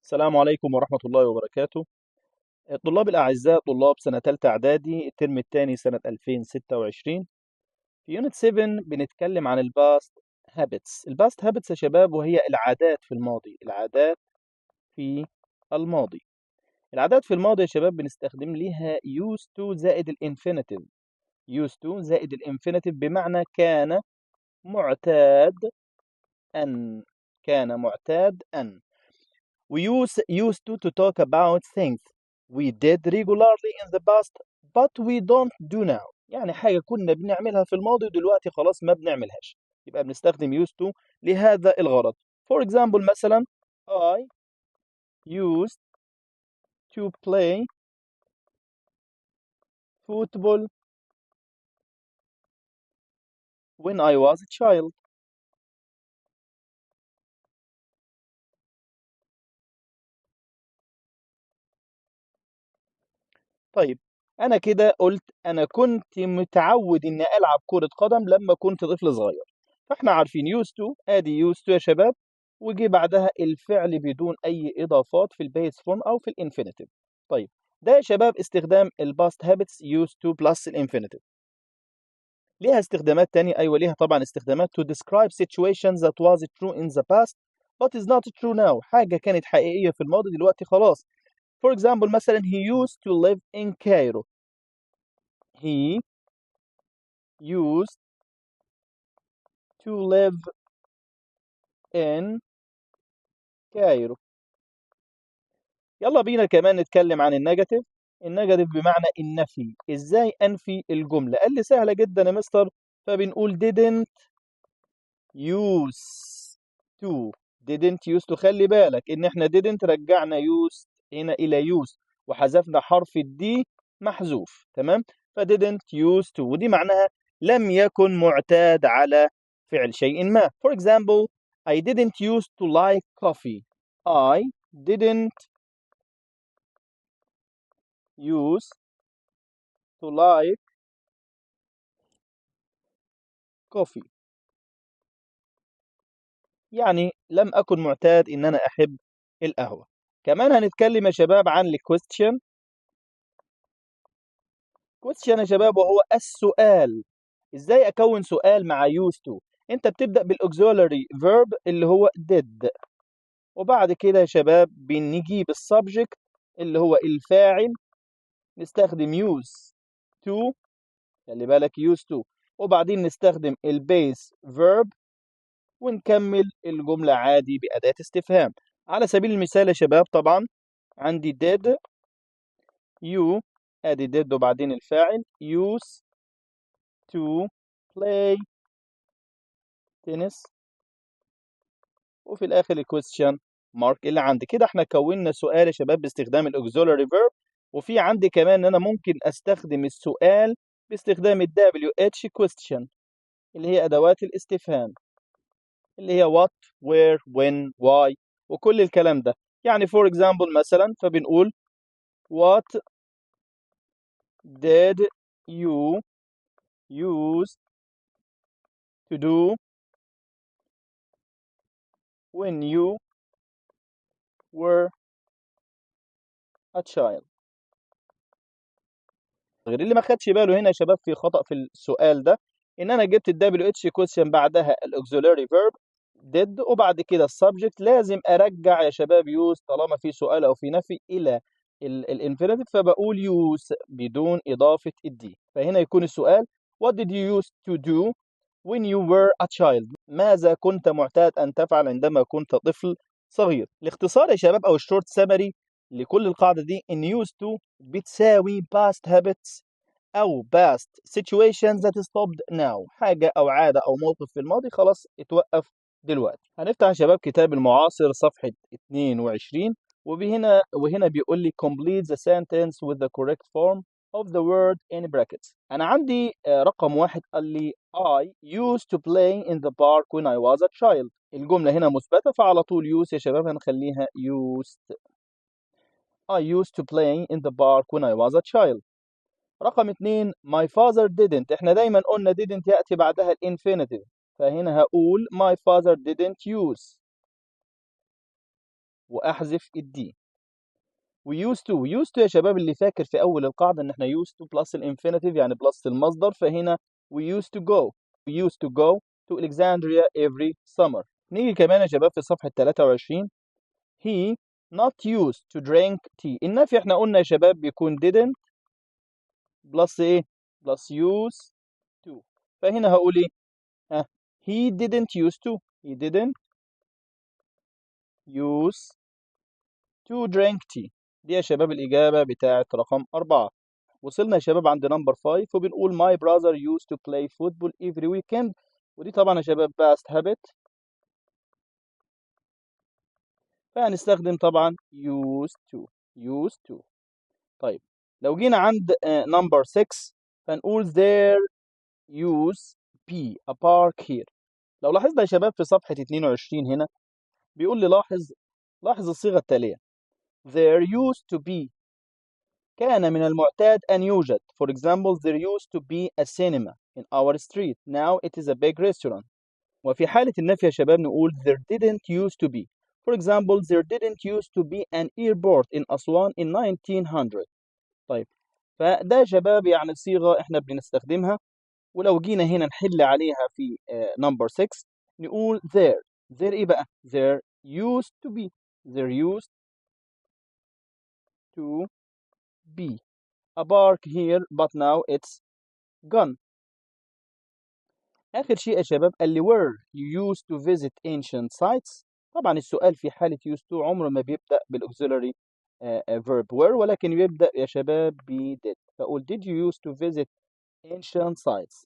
السلام عليكم ورحمة الله وبركاته. الطلاب الأعزاء، طلاب سنة تالتة إعدادي الترم الثاني سنة 2026. في يونت 7 بنتكلم عن الباست هابتس. الباست هابتس يا شباب وهي العادات في الماضي. العادات في الماضي. العادات في الماضي يا شباب بنستخدم ليها used to زائد الانفينيتيف. used to زائد الانفينيتيف بمعنى كان معتاد أن. كان معتاد أن. We used to talk about things we did regularly in the past but we don't do now. يعني حاجة كنا بنعملها في الماضي ودلوقتي خلاص ما بنعملهاش. يبقى بنستخدم used to لهذا الغرض. For example مثلا I used to play football when I was a child. طيب أنا كده قلت أنا كنت متعود إني ألعب كرة قدم لما كنت طفل صغير. فإحنا عارفين used to، آدي used to يا شباب، وجي بعدها الفعل بدون أي إضافات في البيس فورم أو في الانفينيتيف. طيب ده يا شباب استخدام الباست هابتس used to بلس الانفينيتيف. ليها استخدامات تانية، أيوة ليها طبعا استخدامات. to describe situations that was true in the past but is not true now. حاجة كانت حقيقية في الماضي دلوقتي خلاص. For example مثلا he used to live in Cairo. He used to live in Cairo. يلا بينا كمان نتكلم عن النيجاتيف. النيجاتيف بمعنى النفي. ازاي انفي الجملة؟ قال لي سهلة جدا يا مستر. فبنقول didn't use to. didn't use to، خلي بالك ان احنا didn't رجعنا used هنا الى used وحذفنا حرف الدي محذوف. تمام. ف didn't use to ودي معناها لم يكن معتاد على فعل شيء ما. For example I didn't used to like coffee. I didn't used to like coffee. يعني لم أكن معتاد إن أنا أحب القهوة. كمان هنتكلم يا شباب عن الكويستشن. كويستشن يا شباب وهو السؤال. إزاي أكون سؤال مع used to؟ أنت بتبدأ بالauxiliary verb اللي هو did، وبعد كده يا شباب بنجيب السبجكت اللي هو الفاعل، نستخدم use to، خلي بالك used to، وبعدين نستخدم البيس verb ونكمل الجملة عادي بأداة استفهام. على سبيل المثال يا شباب طبعا عندي did you، ادي did وبعدين الفاعل used to play tennis، وفي الاخر الكويستشن مارك اللي عندي. كده احنا كونا سؤال يا شباب باستخدام الاوكسيلاري فيرب. وفي عندي كمان ان انا ممكن استخدم السؤال باستخدام ال WH question اللي هي ادوات الاستفهام اللي هي what where when why وكل الكلام ده. يعني for example مثلا فبنقول what did you used to do when you were a child. غير اللي ما خدش باله هنا يا شباب في خطأ في السؤال ده، ان انا جبت ال WH question بعدها الاوكسيلاري فيرب did وبعد كده السبجكت. لازم ارجع يا شباب use طالما في سؤال او في نفي الى الانفينيتيف، فبقول use بدون اضافه الدي. فهنا يكون السؤال what did you used to do when you were a child؟ ماذا كنت معتاد ان تفعل عندما كنت طفل صغير؟ الاختصار يا شباب او الشورت سمري لكل القاعده دي ان used to بتساوي past habits أو past situations that stopped now. حاجة أو عادة أو موقف في الماضي خلاص اتوقف دلوقتي. هنفتح يا شباب كتاب المعاصر صفحة 22 وهنا بيقول لي complete the sentence with the correct form of the word in brackets. أنا عندي رقم واحد قال لي I used to play in the park when I was a child. الجملة هنا مثبتة فعلى طول used يا شباب هنخليها used. I used to play in the park when I was a child. رقم اتنين my father didn't. احنا دايما قلنا didn't يأتي بعدها الانفينيتيف، فهنا هقول my father didn't use وأحذف الدي. we used to يا شباب اللي فاكر في أول القاعدة إن إحنا used to plus الانفينيتيف يعني بلس المصدر، فهنا we used to go to Alexandria every summer. نيجي كمان يا شباب في صفحة 23 he not used to drink tea. النفي احنا قلنا يا شباب بيكون didn't بلس ايه؟ بلس used to. فهنا هقول ايه؟ he didn't use to drink tea. دي يا شباب الإجابة بتاعت رقم 4. وصلنا يا شباب عند نمبر 5 وبنقول my brother used to play football every weekend. ودي طبعا يا شباب past habit، فهنستخدم طبعا used to. طيب لو جينا عند نمبر 6 فنقول there used be a park here. لو لاحظنا يا شباب في صفحة 22 هنا بيقول لي لاحظ الصيغة التالية there used to be. كان من المعتاد أن يوجد. For example, there used to be a cinema in our street. Now it is a big restaurant. وفي حالة النفي يا شباب نقول there didn't used to be. For example, there didn't used to be an airport in أسوان in 1900. طيب فده يا شباب يعني صيغة احنا بنستخدمها. ولو جينا هنا نحل عليها في number 6 نقول there ايه بقى؟ there used to be a park here but now it's gone. آخر شيء يا شباب قال لي where you used to visit ancient sites. طبعا السؤال في حالة used to عمره ما بيبدأ بالauxiliary verb where، ولكن بيبدأ يا شباب ب did. فأقول did you used to visit ancient sites.